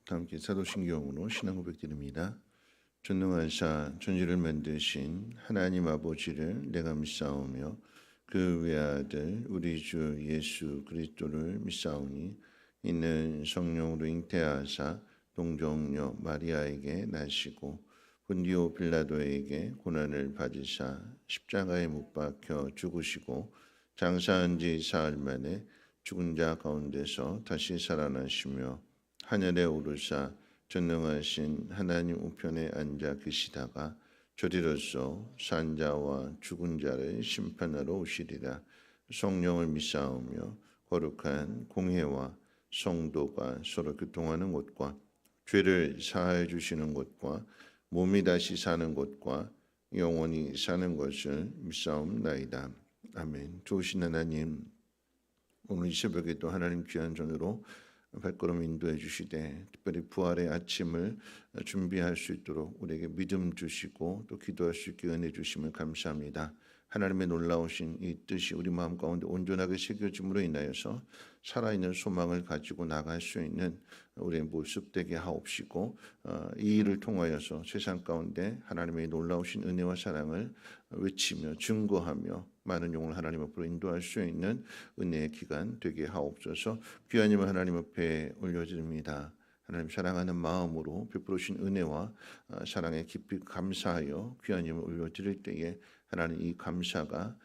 다 함께 사도신경으로 신앙 고백드립니다. 전능하사 천지를 만드신 하나님 아버지를 내가 믿사오며 그 외아들 우리 주 예수 그리스도를 믿사오니 이는 성령으로 잉태하사 동정녀 마리아에게 나시고 본디오 빌라도에게 고난을 받으사 십자가에 못 박혀 죽으시고 장사한 지 사흘 만에 죽은 자 가운데서 다시 살아나시며 하늘에 오르사 전능하신 하나님 우편에 앉아 계시다가 저리로서 산 자와 죽은 자를 심판하러 오시리라. 성령을 믿사오며 거룩한 공회와 성도가 서로 교통하는 곳과 죄를 사하여 주시는 곳과 몸이 다시 사는 곳과 영원히 사는 것을 믿사옵나이다. 아멘. 좋으신 하나님, 오늘 이 새벽에 또 하나님 귀한 전으로 발걸음 인도해 주시되 특별히 부활의 아침을 준비할 수 있도록 우리에게 믿음 주시고 또 기도할 수 있게 은혜 주심을 감사합니다. 하나님의 놀라우신 이 뜻이 우리 마음 가운데 온전하게 새겨짐으로 인하여서 살아있는 소망을 가지고 나갈 수 있는 우리의 모습 되게 하옵시고 이 일을 통하여서 세상 가운데 하나님의 놀라우신 은혜와 사랑을 외치며 증거하며 많은 영혼을 하나님 앞으로 인도할 수 있는 은혜의 기간 되게 하옵소서. 귀한 힘을 하나님 앞에 올려드립니다. 하나님 사랑하는 마음으로 베풀으신 은혜와 사랑에 깊이 감사하여 귀한 힘을 올려드릴 때에 하나님 이 감사가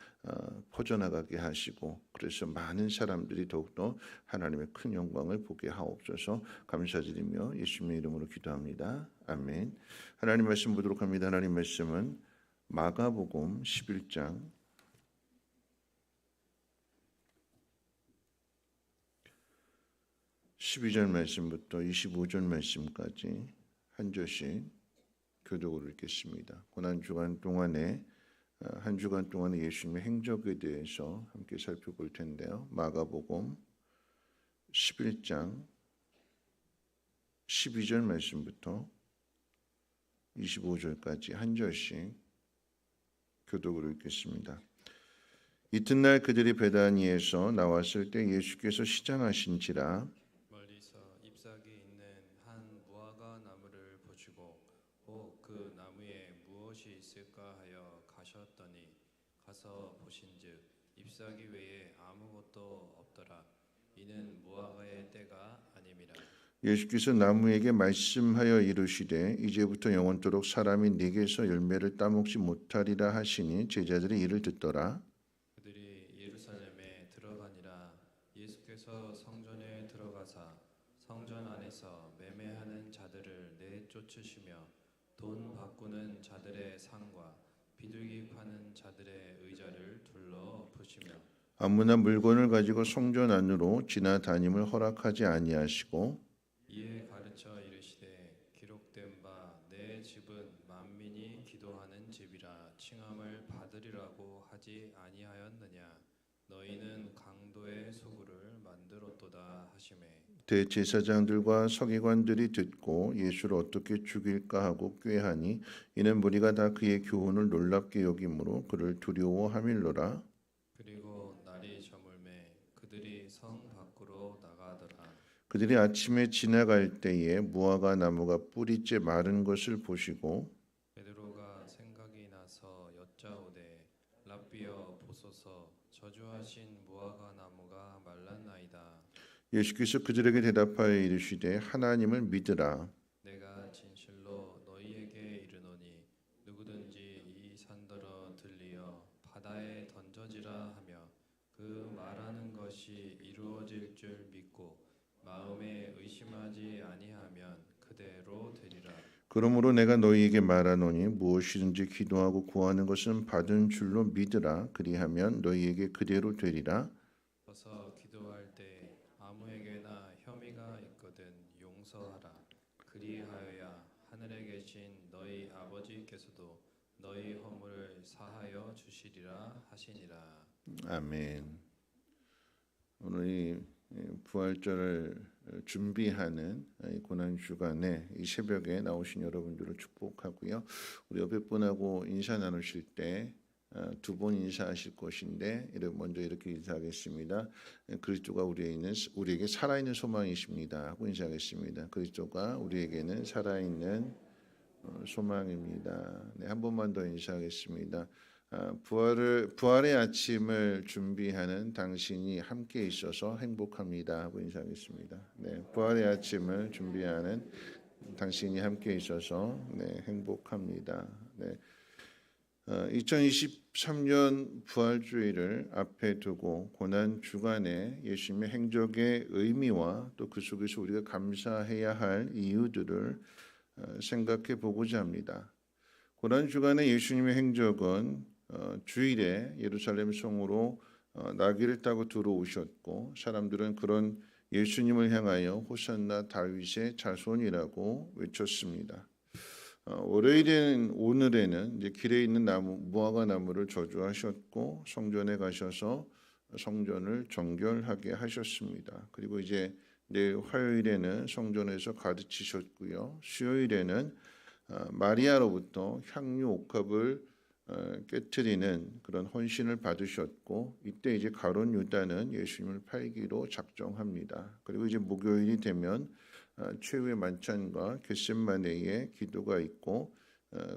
퍼져나가게 하시고 그래서 많은 사람들이 더욱더 하나님의 큰 영광을 보게 하옵소서. 감사드리며 예수님의 이름으로 기도합니다. 아멘. 하나님 말씀 보도록 합니다. 하나님 말씀은 마가복음 11장 12절 말씀부터 25절 말씀까지 한 절씩 교독으로 읽겠습니다. 고난주간 동안에 한 주간 동안의 예수님의 행적에 대해서 함께 살펴볼 텐데요. 마가복음 11장 12절 말씀부터 25절까지 한 절씩 교독으로 읽겠습니다. 이튿날 그들이 베다니에서 나왔을 때 예수께서 시장하신지라 멀리서 잎사귀 있는 한 무화과 나무를 보시고 그 나무에 무엇이 있을까 하여 가셨더니 가서 보신즉 잎사귀 외에 아무것도 없더라. 이는 무화과의 때가 아님이라. 예수께서 나무에게 말씀하여 이르시되 이제부터 영원토록 사람이 네게서 열매를 따먹지 못하리라 하시니 제자들이 이를 듣더라. 그들이 예루살렘에 들어가니라. 예수께서 성전에 들어가사 성전 안에서 매매하는 자들을 내쫓으시며 돈 바꾸는 자들의 상과 비둘기 파는 자들의 의자를 둘러 부시며 아무나 물건을 가지고 성전 안으로 지나다님을 허락하지 아니하시고 이에 가르쳐 이르시되 기록된 바 내 집은 만민이 기도하는 집이라 칭함을 받으리라고 하지 아니하였느냐. 너희는 강도의 소굴을 만들었도다 하시매 대제사장들과 서기관들이 듣고 예수를 어떻게 죽일까 하고 꾀하니 이는 무리가 다 그의 교훈을 놀랍게 여김으로 그를 두려워하밀로라. 그리고 날이 저물매 그들이 성 밖으로 나가더라. 그들이 아침에 지나갈 때에 무화과 나무가 뿌리째 마른 것을 보시고 베드로가 생각이 나서 여짜오되 랍비여 보소서 저주하신 무화과 나무가 말랐나이다. 예수께서 그들에게 대답하여 이르시되 하나님을 믿으라. 내가 진실로 너희에게 이르노니 누구든지 이 산더러 들리어 바다에 던져지라 하며 그 말하는 것이 이루어질 줄 믿고 마음에 의심하지 아니하면 그대로 되리라. 그러므로 내가 너희에게 말하노니 무엇이든지 기도하고 구하는 것은 받은 줄로 믿으라. 그리하면 너희에게 그대로 되리라. 서서 기도할 때 아무에게나 혐의가 있거든 용서하라. 그리하여야 하늘에 계신 너희 아버지께서도 너희 허물을 사하여 주시리라 하시니라. 아멘. 오늘 이 부활절을 준비하는 고난 주간에 이 새벽에 나오신 여러분들을 축복하고요. 우리 옆에 분하고 인사 나누실 때 두 번 인사하실 것인데 먼저 이렇게 인사하겠습니다. 그리스도가 우리에게 살아있는 소망이십니다 하고 인사하겠습니다. 그리스도가 우리에게는 살아있는 소망입니다. 네, 한 번만 더 인사하겠습니다. 부활의 아침을 준비하는 당신이 함께 있어서 행복합니다 하고 인사하겠습니다. 네, 부활의 아침을 준비하는 당신이 함께 있어서 행복합니다. 네. 2023년 부활주의를 앞에 두고 고난 주간에 예수님의 행적의 의미와 또 그 속에서 우리가 감사해야 할 이유들을 생각해 보고자 합니다. 고난 주간에 예수님의 행적은 주일에 예루살렘 성으로 나귀를 타고 들어오셨고 사람들은 그런 예수님을 향하여 호산나 다윗의 자손이라고 외쳤습니다. 오늘에는 이제 길에 있는 무화과 나무를 저주하셨고 성전에 가셔서 성전을 정결하게 하셨습니다. 그리고 이제 내일 화요일에는 성전에서 가르치셨고요. 수요일에는 마리아로부터 향유 옥합을 깨트리는 그런 헌신을 받으셨고 이때 이제 가룟 유다는 예수님을 팔기로 작정합니다. 그리고 이제 목요일이 되면 최후의 만찬과 겟세마네의 기도가 있고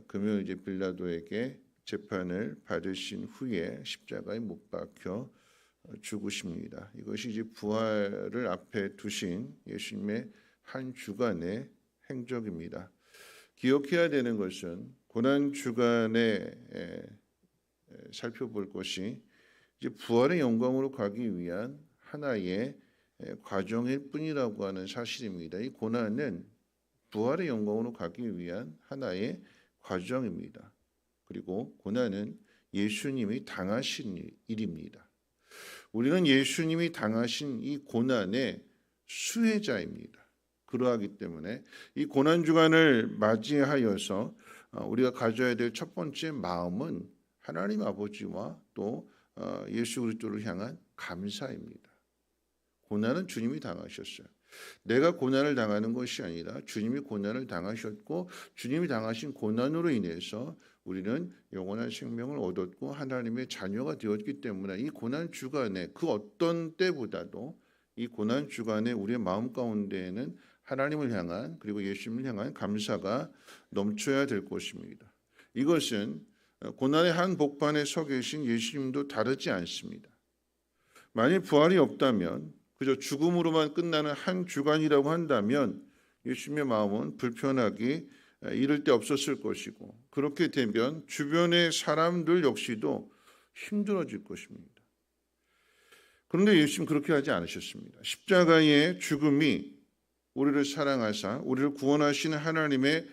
금요일 이제 빌라도에게 재판을 받으신 후에 십자가에 못 박혀 죽으십니다. 이것이 이제 부활을 앞에 두신 예수님의 한 주간의 행적입니다. 기억해야 되는 것은 고난 주간에 살펴볼 것이 이제 부활의 영광으로 가기 위한 하나의 과정일 뿐이라고 하는 사실입니다. 이 고난은 부활의 영광으로 가기 위한 하나의 과정입니다. 그리고 고난은 예수님이 당하신 일입니다. 우리는 예수님이 당하신 이 고난의 수혜자입니다. 그러하기 때문에 이 고난 주간을 맞이하여서 우리가 가져야 될 첫 번째 마음은 하나님 아버지와 또 예수 그리스도를 향한 감사입니다. 고난은 주님이 당하셨어요. 내가 고난을 당하는 것이 아니라 주님이 고난을 당하셨고 주님이 당하신 고난으로 인해서 우리는 영원한 생명을 얻었고 하나님의 자녀가 되었기 때문에 이 고난 주간에 그 어떤 때보다도 이 고난 주간에 우리의 마음 가운데에는 하나님을 향한 그리고 예수님을 향한 감사가 넘쳐야 될 것입니다. 이것은 고난의 한 복판에 서 계신 예수님도 다르지 않습니다. 만일 부활이 없다면 그저 죽음으로만 끝나는 한 주간이라고 한다면 예수님의 마음은 불편하기 이를 데 없었을 것이고 그렇게 되면 주변의 사람들 역시도 힘들어질 것입니다. 그런데 예수님 그렇게 하지 않으셨습니다. 십자가의 죽음이 우리를 사랑하사 우리를 구원하시는 하나님의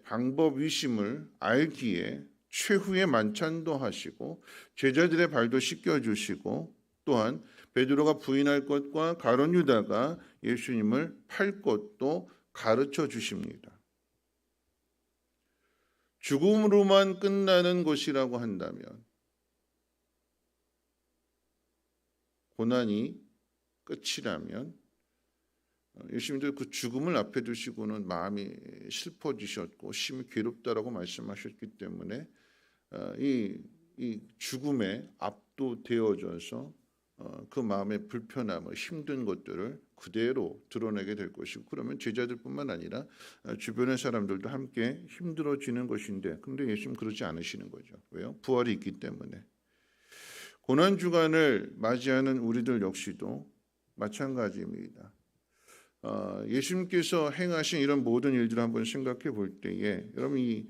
방법이심을 알기에 최후의 만찬도 하시고 제자들의 발도 씻겨주시고 또한 베드로가 부인할 것과 가룟 유다가 예수님을 팔 것도 가르쳐 주십니다. 죽음으로만 끝나는 것이라고 한다면 고난이 끝이라면 예수님도 그 죽음을 앞에 두시고는 마음이 슬퍼지셨고 심히 괴롭다라고 말씀하셨기 때문에 이 죽음에 압도되어져서 그 마음의 불편함을 힘든 것들을 그대로 드러내게 될 것이고 그러면 제자들뿐만 아니라 주변의 사람들도 함께 힘들어지는 것인데 근데 예수님 그러지 않으시는 거죠. 왜요? 부활이 있기 때문에. 고난 주간을 맞이하는 우리들 역시도 마찬가지입니다. 예수님께서 행하신 이런 모든 일들을 한번 생각해 볼 때에 여러분 이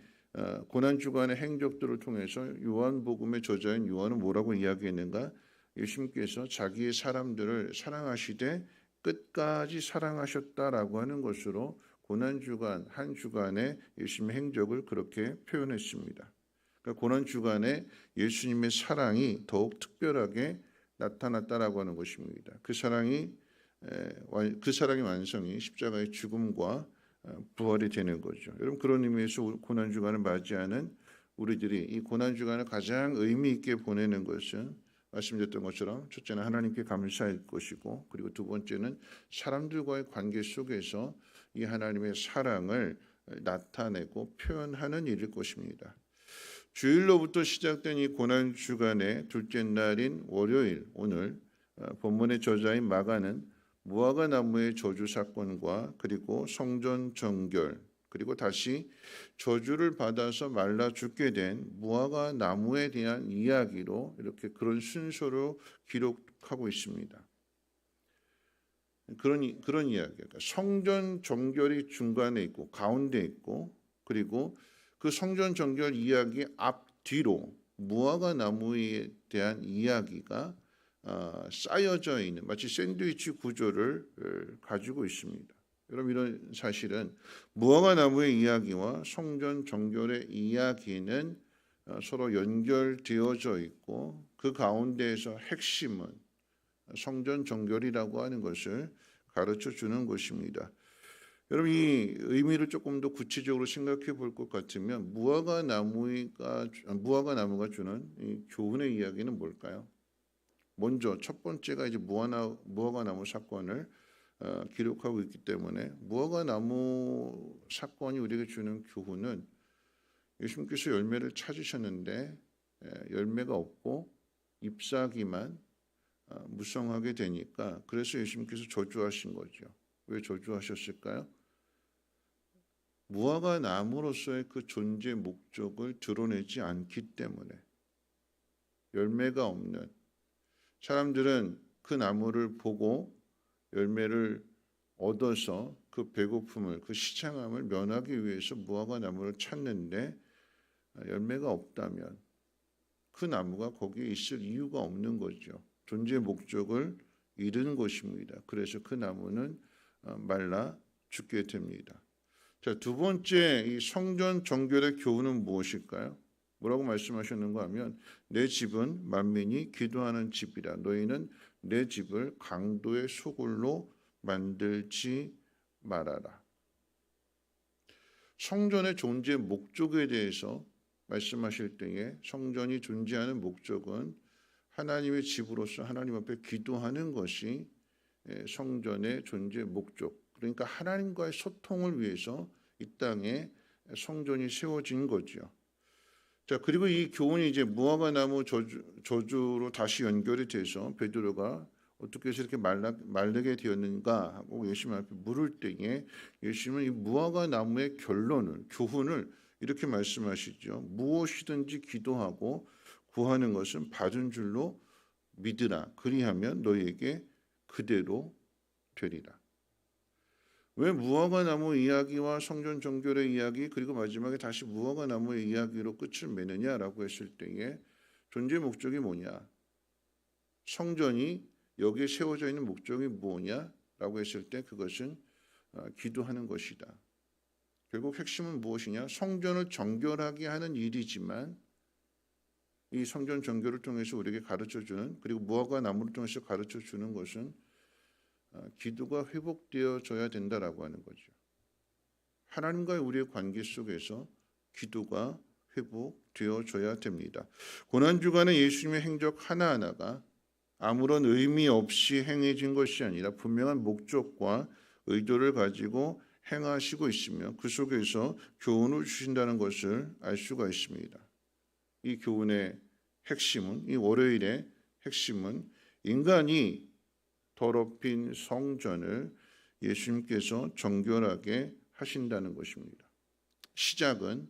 고난 주간의 행적들을 통해서 요한복음의 저자인 요한은 뭐라고 이야기했는가? 예수님께서 자기의 사람들을 사랑하시되 끝까지 사랑하셨다라고 하는 것으로 고난 주간 한 주간의 예수님의 행적을 그렇게 표현했습니다. 그러니까 고난 주간에 예수님의 사랑이 더욱 특별하게 나타났다라고 하는 것입니다. 그 사랑의 완성이 십자가의 죽음과 부활이 되는 거죠. 여러분 그런 의미에서 고난 주간을 맞이하는 우리들이 이 고난 주간을 가장 의미 있게 보내는 것은 말씀드렸던 것처럼 첫째는 하나님께 감사할 것이고 그리고 두 번째는 사람들과의 관계 속에서 이 하나님의 사랑을 나타내고 표현하는 일일 것입니다. 주일로부터 시작된 이 고난 주간의 둘째 날인 월요일, 오늘 본문의 저자인 마가는 무화과 나무의 저주 사건과 그리고 성전 정결, 그리고 다시 저주를 받아서 말라 죽게 된 무화과 나무에 대한 이야기로 이렇게 그런 순서로 기록하고 있습니다. 그런 이야기가 성전 정결이 중간에 있고 가운데 있고, 그리고 그 성전 정결 이야기 앞뒤로 무화과 나무에 대한 이야기가 쌓여져 있는 마치 샌드위치 구조를 가지고 있습니다. 여러분, 이런 사실은 무화과 나무의 이야기와 성전 정결의 이야기는 서로 연결되어져 있고, 그 가운데에서 핵심은 성전 정결이라고 하는 것을 가르쳐 주는 것입니다. 여러분, 이 의미를 조금 더 구체적으로 생각해 볼 것 같으면 무화과 나무가 주는 이 교훈의 이야기는 뭘까요? 먼저 첫 번째가 이제 무화과 나무 사건을 기록하고 있기 때문에 무화과 나무 사건이 우리에게 주는 교훈은 예수님께서 열매를 찾으셨는데 열매가 없고 잎사귀만 무성하게 되니까, 그래서 예수님께서 저주하신 거죠. 왜 저주하셨을까요? 무화과 나무로서의 그 존재 목적을 드러내지 않기 때문에. 열매가 없는 사람들은 그 나무를 보고 열매를 얻어서 그 배고픔을, 그 시장함을 면하기 위해서 무화과 나무를 찾는데, 열매가 없다면 그 나무가 거기에 있을 이유가 없는 거죠. 존재 목적을 잃은 것입니다. 그래서 그 나무는 말라 죽게 됩니다. 자, 두 번째, 이 성전 정결의 교훈은 무엇일까요? 뭐라고 말씀하셨는가 하면, 내 집은 만민이 기도하는 집이라. 너희는 내 집을 강도의 소굴로 만들지 말아라. 성전의 존재 목적에 대해서 말씀하실 때에, 성전이 존재하는 목적은 하나님의 집으로서 하나님 앞에 기도하는 것이 성전의 존재 목적, 그러니까 하나님과의 소통을 위해서 이 땅에 성전이 세워진 거죠. 자, 그리고 이 교훈이 이제 무화과 나무 저주로 다시 연결이 돼서 베드로가 어떻게 해서 이렇게 말르게 되었는가 하고 예수님 앞에 물을 때에, 예수님은 이 무화과 나무의 교훈을 이렇게 말씀하시죠. 무엇이든지 기도하고 구하는 것은 받은 줄로 믿으라. 그리하면 너희에게 그대로 되리라. 왜 무화과 나무 이야기와 성전 정결의 이야기, 그리고 마지막에 다시 무화과 나무의 이야기로 끝을 맺느냐라고 했을 때에, 존재 목적이 뭐냐? 성전이 여기에 세워져 있는 목적이 뭐냐라고 했을 때, 그것은 기도하는 것이다. 결국 핵심은 무엇이냐? 성전을 정결하게 하는 일이지만, 이 성전 정결을 통해서 우리에게 가르쳐주는, 그리고 무화과 나무를 통해서 가르쳐주는 것은 기도가 회복되어져야 된다라고 하는 거죠. 하나님과의 우리의 관계 속에서 기도가 회복되어져야 됩니다. 고난주간의 예수님의 행적 하나하나가 아무런 의미 없이 행해진 것이 아니라 분명한 목적과 의도를 가지고 행하시고 있으며, 그 속에서 교훈을 주신다는 것을 알 수가 있습니다. 이 교훈의 핵심은, 이 월요일의 핵심은 인간이 더럽힌 성전을 예수님께서 정결하게 하신다는 것입니다. 시작은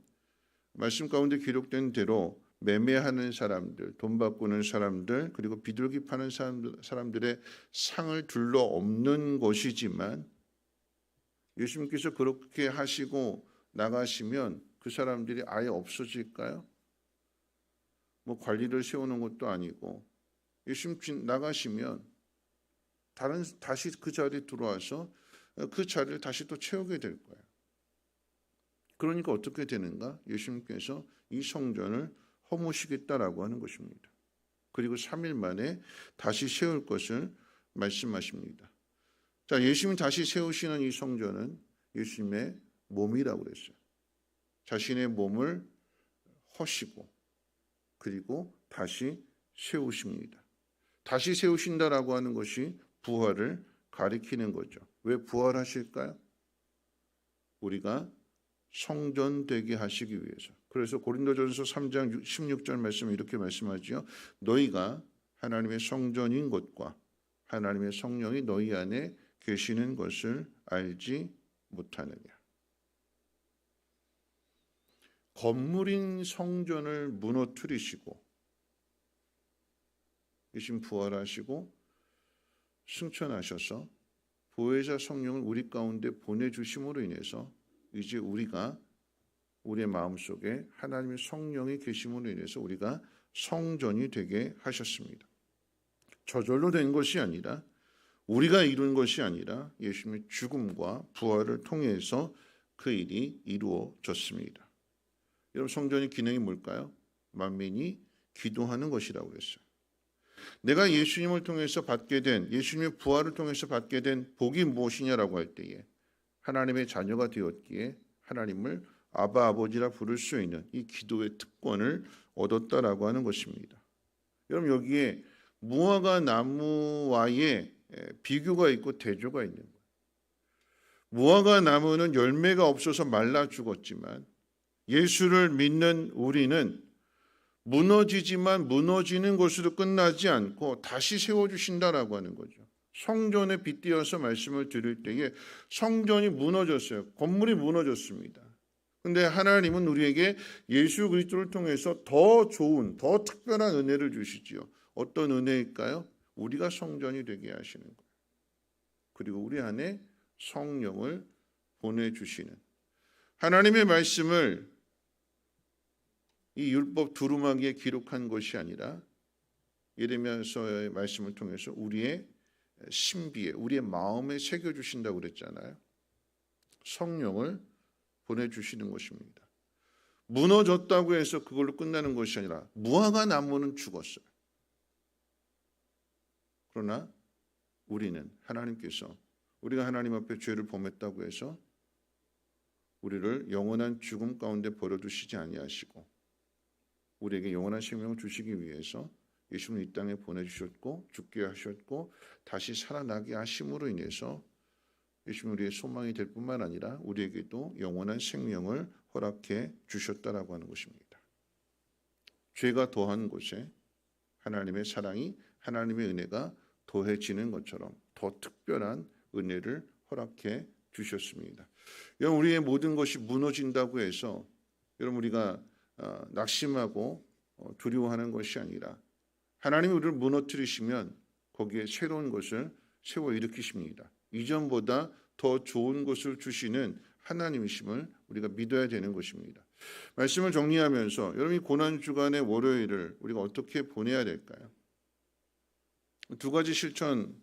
말씀 가운데 기록된 대로 매매하는 사람들, 돈 바꾸는 사람들, 그리고 비둘기 파는 사람들의 상을 둘러 엎는 것이지만, 예수님께서 그렇게 하시고 나가시면 그 사람들이 아예 없어질까요? 뭐 관리를 세우는 것도 아니고, 예수님 나가시면 다시 그 자리에 들어와서 그 자리를 다시 또 채우게 될 거예요. 그러니까 어떻게 되는가? 예수님께서 이 성전을 허무시겠다라고 하는 것입니다. 그리고 3일 만에 다시 세울 것을 말씀하십니다. 자, 예수님이 다시 세우시는 이 성전은 예수님의 몸이라고 그랬어요. 자신의 몸을 허시고 그리고 다시 세우십니다. 다시 세우신다라고 하는 것이 부활을 가리키는 거죠. 왜 부활하실까요? 우리가 성전되게 하시기 위해서. 그래서 고린도전서 3장 16절 말씀 이렇게 말씀하지요. 너희가 하나님의 성전인 것과 하나님의 성령이 너희 안에 계시는 것을 알지 못하느냐. 건물인 성전을 무너뜨리시고 예수님 부활하시고 승천하셔서 보혜사 성령을 우리 가운데 보내주심으로 인해서 이제 우리가 우리의 마음속에 하나님의 성령이 계심으로 인해서 우리가 성전이 되게 하셨습니다. 저절로 된 것이 아니라 우리가 이룬 것이 아니라 예수님의 죽음과 부활을 통해서 그 일이 이루어졌습니다. 여러분 성전의 기능이 뭘까요? 만민이 기도하는 것이라고 그랬어요. 내가 예수님을 통해서 받게 된 예수님의 부활을 통해서 받게 된 복이 무엇이냐라고 할 때에 하나님의 자녀가 되었기에 하나님을 아바 아버지라 부를 수 있는 이 기도의 특권을 얻었다라고 하는 것입니다. 여러분 여기에 무화과 나무와의 비교가 있고 대조가 있는 거예요. 무화과 나무는 열매가 없어서 말라 죽었지만 예수를 믿는 우리는 무너지지만 무너지는 것으로 끝나지 않고 다시 세워주신다라고 하는 거죠. 성전에 빗대어서 말씀을 드릴 때에 성전이 무너졌어요. 건물이 무너졌습니다. 그런데 하나님은 우리에게 예수 그리스도를 통해서 더 좋은, 더 특별한 은혜를 주시지요. 어떤 은혜일까요? 우리가 성전이 되게 하시는 거예요. 그리고 우리 안에 성령을 보내주시는 하나님의 말씀을 이 율법 두루마기에 기록한 것이 아니라 예레미야서의 말씀을 통해서 우리의 신비에 우리의 마음에 새겨주신다고 그랬잖아요. 성령을 보내주시는 것입니다. 무너졌다고 해서 그걸로 끝나는 것이 아니라 무화과 나무는 죽었어요. 그러나 우리는 하나님께서 우리가 하나님 앞에 죄를 범했다고 해서 우리를 영원한 죽음 가운데 버려두시지 아니하시고 우리에게 영원한 생명을 주시기 위해서 예수님을 이 땅에 보내주셨고 죽게 하셨고 다시 살아나게 하심으로 인해서 예수님 우리의 소망이 될 뿐만 아니라 우리에게도 영원한 생명을 허락해 주셨다라고 하는 것입니다. 죄가 더한 곳에 하나님의 사랑이 하나님의 은혜가 더해지는 것처럼 더 특별한 은혜를 허락해 주셨습니다. 여러분 우리의 모든 것이 무너진다고 해서 여러분 우리가 낙심하고 두려워하는 것이 아니라 하나님이 우리를 무너뜨리시면 거기에 새로운 것을 세워 일으키십니다. 이전보다 더 좋은 것을 주시는 하나님이심을 우리가 믿어야 되는 것입니다. 말씀을 정리하면서 여러분이 고난주간의 월요일을 우리가 어떻게 보내야 될까요? 두 가지 실천을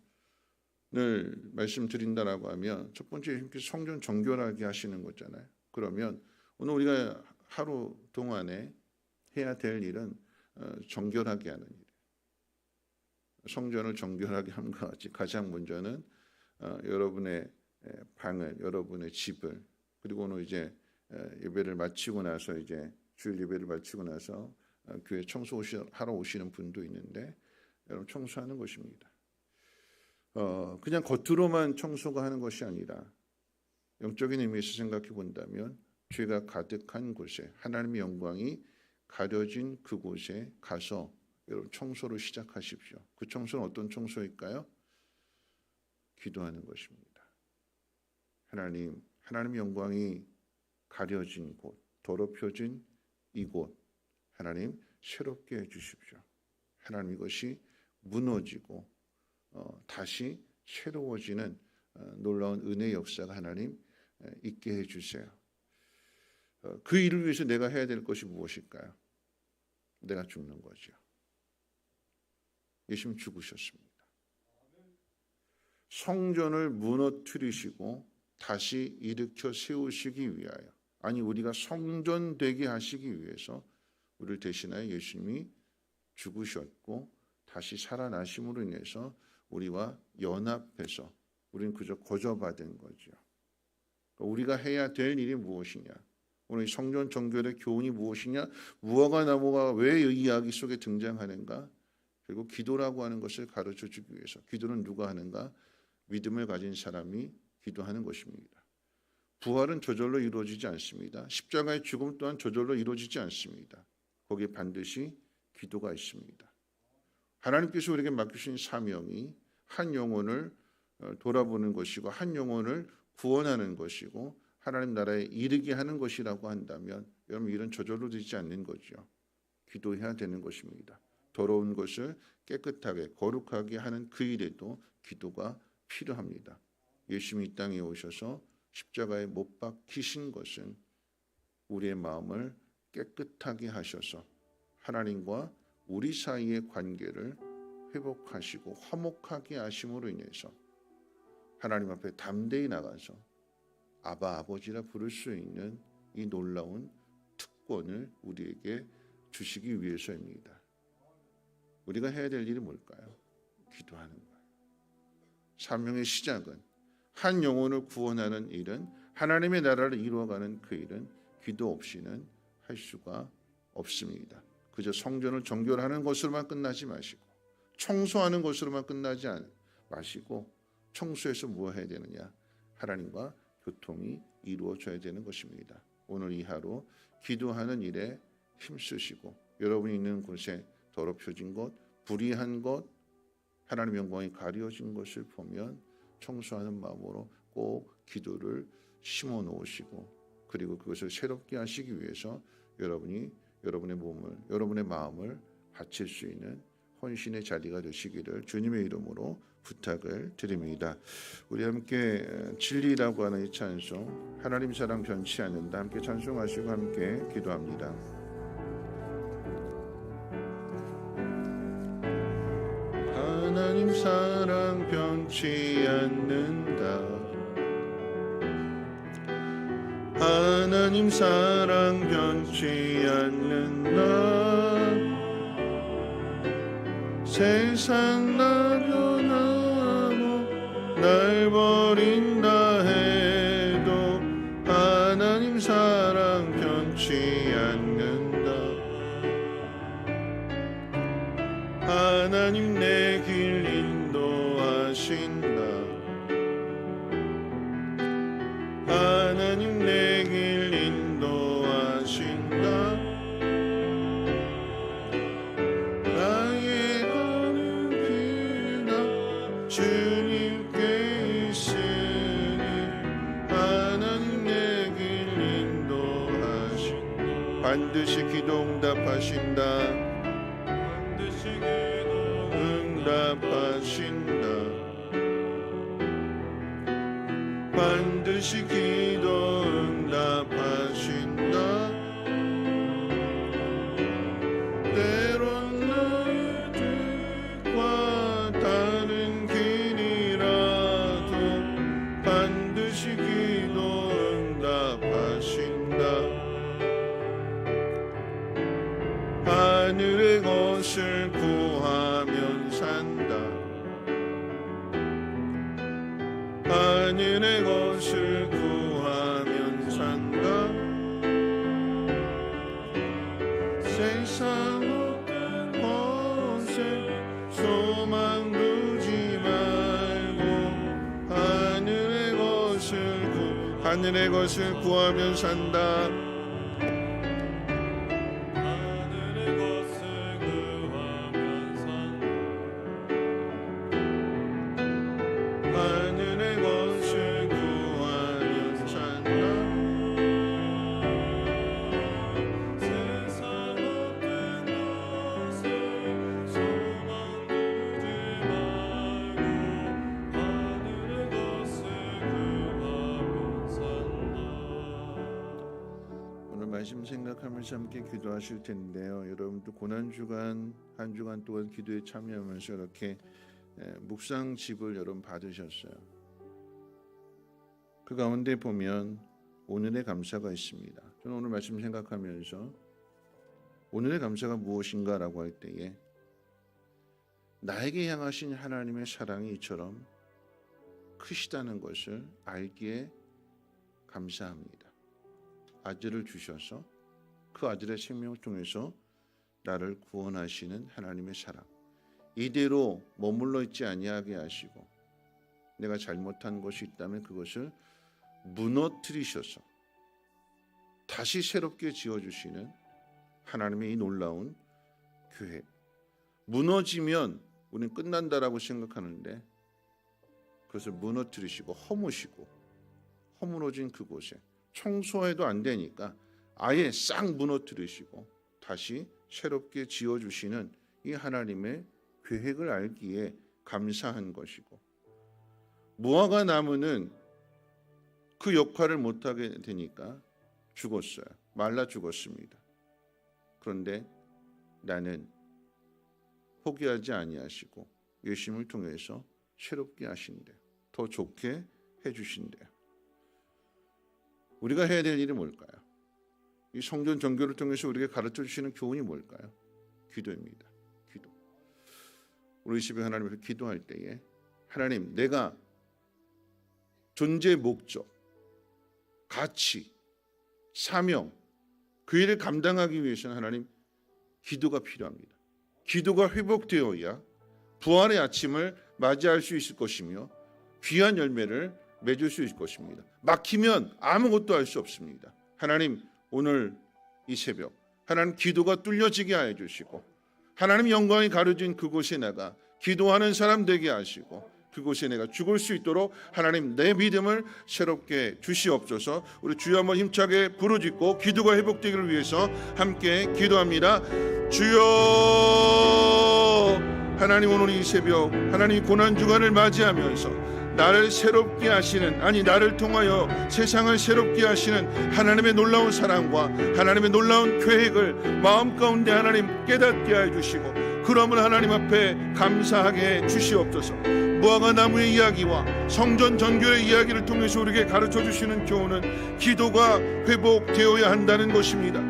말씀드린다라고 하면 첫 번째 예수님께서 성전 정결하게 하시는 거잖아요. 그러면 오늘 우리가 하루 동안에 해야 될 일은 정결하게 하는 일이에요. 성전을 정결하게 함과 같이 가장 먼저는 여러분의 방을, 여러분의 집을 그리고 오늘 이제 예배를 마치고 나서 이제 주일 예배를 마치고 나서 교회 청소하러 오시는 분도 있는데 여러분 청소하는 것입니다. 그냥 겉으로만 청소가 하는 것이 아니라 영적인 의미에서 생각해 본다면 죄가 가득한 곳에 하나님의 영광이 가려진 그곳에 가서 여러분 청소를 시작하십시오. 그 청소는 어떤 청소일까요? 기도하는 것입니다. 하나님의 영광이 가려진 곳, 더럽혀진 이곳 하나님 새롭게 해주십시오. 하나님 이것이 무너지고 다시 새로워지는 놀라운 은혜의 역사가 하나님 있게 해주세요. 그 일을 위해서 내가 해야 될 것이 무엇일까요? 내가 죽는 거죠. 예수님 죽으셨습니다. 성전을 무너뜨리시고 다시 일으켜 세우시기 위하여 아니 우리가 성전 되게 하시기 위해서 우리를 대신하여 예수님이 죽으셨고 다시 살아나심으로 인해서 우리와 연합해서 우리는 그저 거저받은 거죠. 우리가 해야 될 일이 무엇이냐? 오늘 성전 정결의 교훈이 무엇이냐? 무화과 나무가 왜 이 이야기 속에 등장하는가? 그리고 기도라고 하는 것을 가르쳐주기 위해서 기도는 누가 하는가? 믿음을 가진 사람이 기도하는 것입니다. 부활은 저절로 이루어지지 않습니다. 십자가의 죽음 또한 저절로 이루어지지 않습니다. 거기에 반드시 기도가 있습니다. 하나님께서 우리에게 맡기신 사명이 한 영혼을 돌아보는 것이고 한 영혼을 구원하는 것이고 하나님 나라에 이르게 하는 것이라고 한다면 여러분 일은 저절로 되지 않는 거죠. 기도해야 되는 것입니다. 더러운 것을 깨끗하게 거룩하게 하는 그 일에도 기도가 필요합니다. 예수님이 이 땅에 오셔서 십자가에 못 박히신 것은 우리의 마음을 깨끗하게 하셔서 하나님과 우리 사이의 관계를 회복하시고 화목하게 하심으로 인해서 하나님 앞에 담대히 나가서 아바 아버지라 부를 수 있는 이 놀라운 특권을 우리에게 주시기 위해서입니다. 우리가 해야 될 일이 뭘까요? 기도하는 거예요. 사명의 시작은 한 영혼을 구원하는 일은 하나님의 나라를 이루어가는 그 일은 기도 없이는 할 수가 없습니다. 그저 성전을 정결하는 것으로만 끝나지 마시고 청소하는 것으로만 끝나지 마시고 청소해서 무엇 해야 되느냐? 하나님과 교통이 이루어져야 되는 것입니다. 오늘 이 하루 기도하는 일에 힘쓰시고 여러분이 있는 곳에 더럽혀진 것, 불의한 것, 하나님의 영광이 가려진 것을 보면 청소하는 마음으로 꼭 기도를 심어 놓으시고 그리고 그것을 새롭게 하시기 위해서 여러분이 여러분의 몸을, 여러분의 마음을 바칠 수 있는 헌신의 자리가 되시기를 주님의 이름으로 부탁을 드립니다. 우리 함께 진리라고 하는 이 찬송, 하나님 사랑 변치 않는다, 함께 찬송하시고 함께 기도합니다. 하나님 사랑 변치 않는다. 하나님 사랑 변치 않는다. 세상 나 변하고 날 버린다 해도 하나님 사랑 변치 않는다. 하나님 내 길 인도하신다. 하나님 내 길 인도하신다. 나의 가는 길 다 주님께 있으니 하나님 내 길 인도하신다. 반드시 기도 응답하신다. 반드시 기도 응답하신다. 반드시 기도 응답하신다. 때론 나의 뜻과 다른 길이라도 반드시 기도 응답하신다. 하늘의 것을 구하면 산다. 하늘의 것을 구하면 산다. 세상 어떤 것에 소망 두지 말고 하늘의 것을 구하면 산다. 하늘의 것을 구하면 산다. 하늘의 것을 구하면 산다. 세상 어떤 것에 소망 두지 말고 하늘의 것을 구하면 산다. 오늘 말씀 생각하면서 함께 기도하실 텐데요. 여러분도 고난주간 한 주간 동안 기도에 참여하면서 이렇게 묵상집을 여러분 받으셨어요. 그 가운데 보면 오늘의 감사가 있습니다. 저는 오늘 말씀 생각하면서 오늘의 감사가 무엇인가라고 할 때에 나에게 향하신 하나님의 사랑이 이처럼 크시다는 것을 알기에 감사합니다. 아들을 주셔서 그 아들의 생명을 통해서 나를 구원하시는 하나님의 사랑, 이대로 머물러 있지 아니하게 하시고 내가 잘못한 것이 있다면 그것을 무너뜨리셔서 다시 새롭게 지어주시는 하나님의 이 놀라운 계획. 무너지면 우리는 끝난다라고 생각하는데 그것을 무너뜨리시고 허물어진 그곳에 청소해도 안 되니까 아예 싹 무너뜨리시고 다시 새롭게 지어주시는 이 하나님의 계획을 알기에 감사한 것이고, 무화과 나무는 그 역할을 못하게 되니까 죽었어요. 말라 죽었습니다. 그런데 나는 포기하지 아니하시고 예수님을 통해서 새롭게 하신대요. 더 좋게 해주신대요. 우리가 해야 될 일이 뭘까요? 이 성전 정교를 통해서 우리에게 가르쳐 주시는 교훈이 뭘까요? 기도입니다. 기도. 우리 집에 하나님 앞에 기도할 때에 하나님, 내가 존재의 목적, 가치, 사명, 그 일을 감당하기 위해서는 하나님 기도가 필요합니다. 기도가 회복되어야 부활의 아침을 맞이할 수 있을 것이며 귀한 열매를 맺을 수 있을 것입니다. 막히면 아무것도 할 수 없습니다. 하나님, 오늘 이 새벽 하나님 기도가 뚫려지게 하여 주시고 하나님 영광이 가려진 그곳에 나가 기도하는 사람 되게 하시고 그곳에 내가 죽을 수 있도록 하나님 내 믿음을 새롭게 주시옵소서. 우리 주여 한번 힘차게 부르짖고 기도가 회복되기를 위해서 함께 기도합니다. 주여, 하나님 오늘 이 새벽 하나님 고난주간을 맞이하면서 나를 새롭게 하시는, 아니 나를 통하여 세상을 새롭게 하시는 하나님의 놀라운 사랑과 하나님의 놀라운 계획을 마음 가운데 하나님 깨닫게 해 주시고 그러면 하나님 앞에 감사하게 주시옵소서. 무화과 나무의 이야기와 성전 전교의 이야기를 통해서 우리에게 가르쳐 주시는 교훈은 기도가 회복되어야 한다는 것입니다.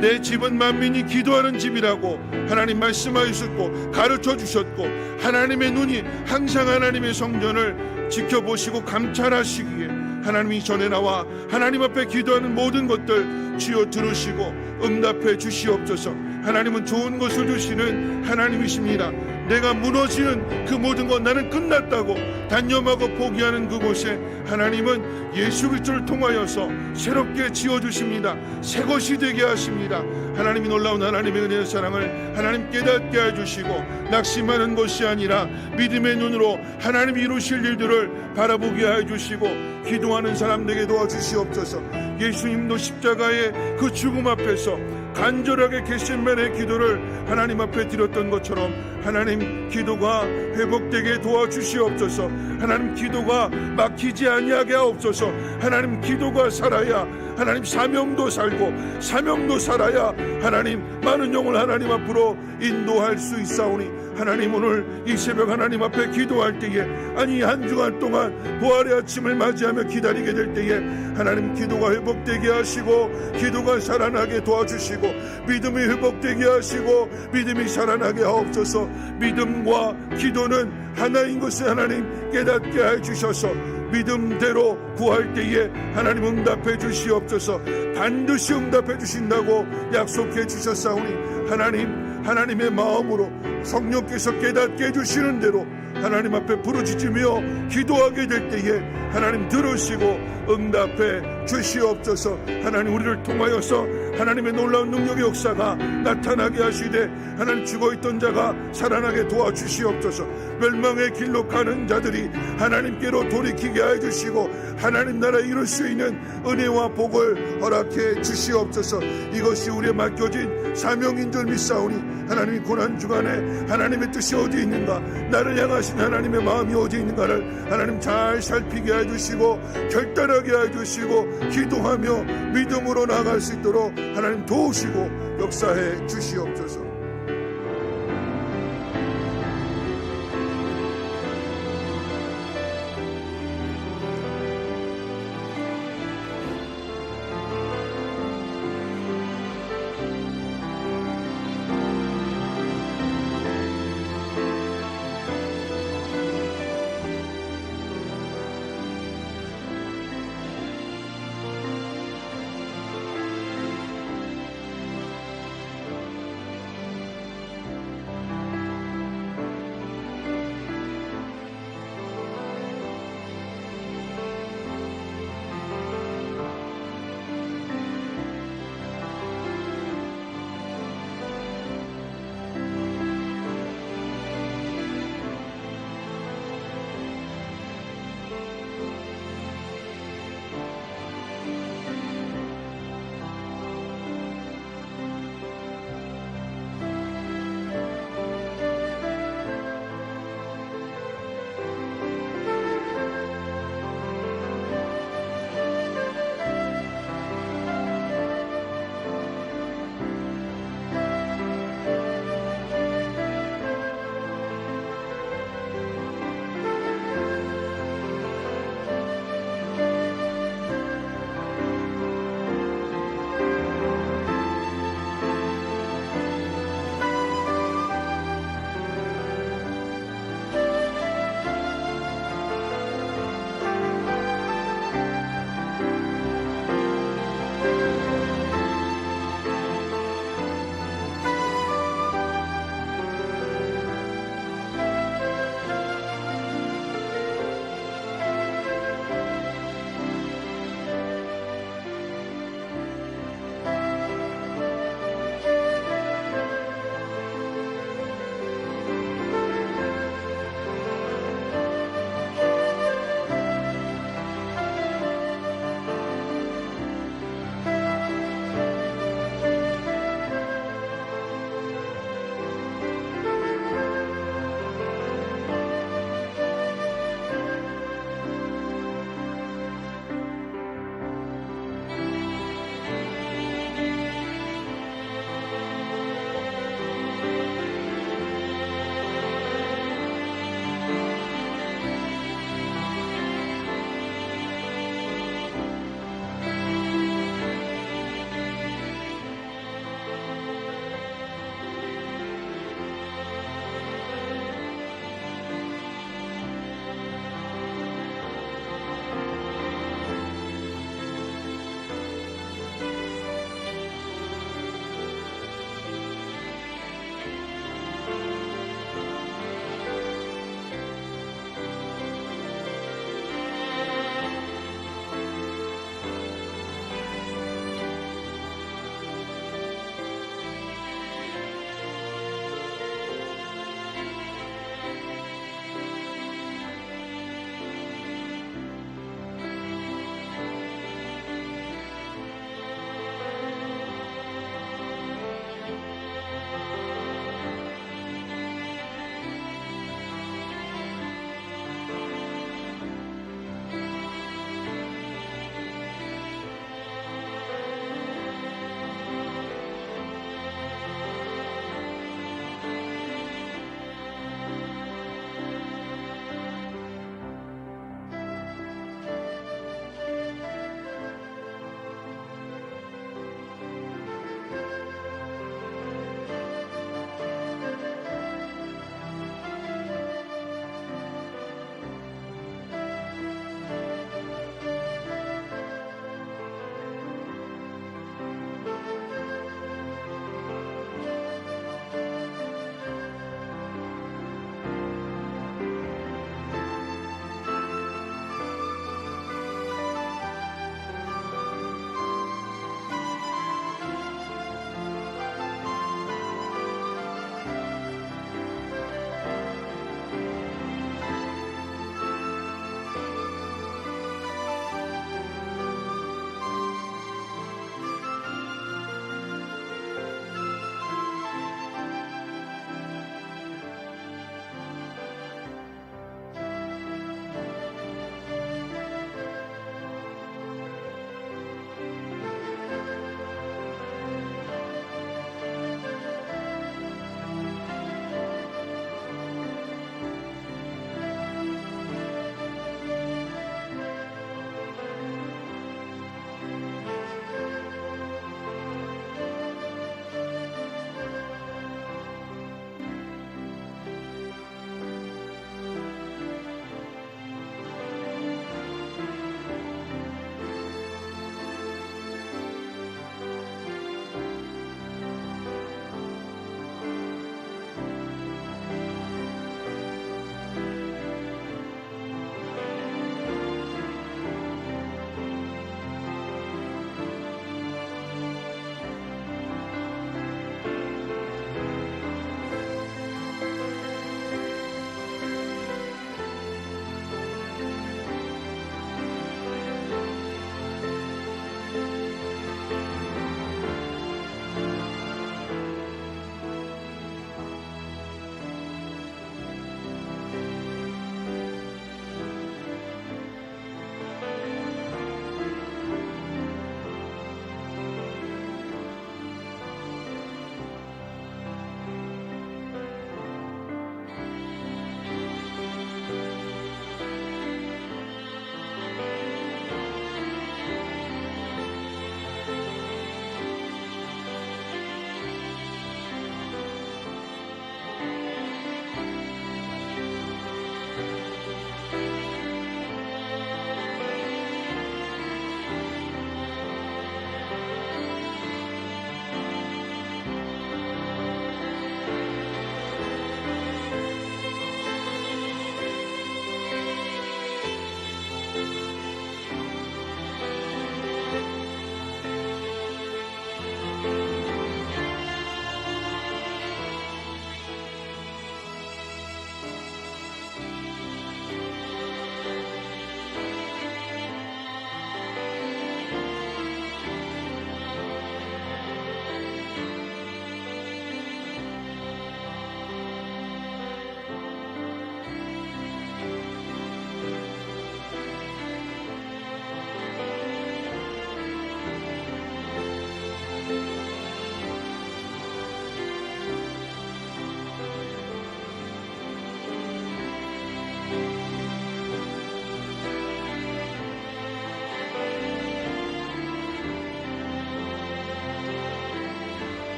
내 집은 만민이 기도하는 집이라고 하나님 말씀하셨고 가르쳐 주셨고 하나님의 눈이 항상 하나님의 성전을 지켜보시고 감찰하시기에 하나님이 전에 나와 하나님 앞에 기도하는 모든 것들 주여 들으시고 응답해 주시옵소서. 하나님은 좋은 것을 주시는 하나님이십니다. 내가 무너지는 그 모든 것, 나는 끝났다고 단념하고 포기하는 그곳에 하나님은 예수 그리스도를 통하여서 새롭게 지어주십니다. 새 것이 되게 하십니다. 하나님이 놀라운 하나님의 은혜의 사랑을 하나님 깨닫게 해주시고 낙심하는 것이 아니라 믿음의 눈으로 하나님이 이루실 일들을 바라보게 해주시고 기도하는 사람들에게 도와주시옵소서. 예수님도 십자가의 그 죽음 앞에서 간절하게 겟세마네 기도를 하나님 앞에 드렸던 것처럼 하나님 기도가 회복되게 도와주시옵소서. 하나님 기도가 막히지 아니하게 하옵소서. 하나님 기도가 살아야 하나님 사명도 살고 사명도 살아야 하나님 많은 영을 하나님 앞으로 인도할 수 있사오니 하나님 오늘 이 새벽 하나님 앞에 기도할 때에, 아니 한 주간 동안 부활의 아침을 맞이하며 기다리게 될 때에 하나님 기도가 회복되게 하시고 기도가 살아나게 도와주시고 믿음이 회복되게 하시고 믿음이 살아나게 하옵소서. 믿음과 기도는 하나인 것을 하나님 깨닫게 해주셔서 믿음대로 구할 때에 하나님 응답해 주시옵소서. 반드시 응답해 주신다고 약속해 주셨사오니 하나님의 마음으로 성령께서 깨닫게 해주시는 대로 하나님 앞에 부르짖으며 기도하게 될 때에 하나님 들으시고 응답해 주시옵소서. 하나님 우리를 통하여서 하나님의 놀라운 능력의 역사가 나타나게 하시되 하나님 죽어있던 자가 살아나게 도와주시옵소서. 멸망의 길로 가는 자들이 하나님께로 돌이키게 해주시고 하나님 나라 이룰 수 있는 은혜와 복을 허락해 주시옵소서. 이것이 우리의 맡겨진 사명인 줄 믿사오니 하나님이 고난주간에 하나님의 뜻이 어디 있는가, 나를 향하신 하나님의 마음이 어디 있는가를 하나님 잘 살피게 해주시고 결단하게 해주시고 기도하며 믿음으로 나아갈 수 있도록 하나님 도우시고 역사해 주시옵소서.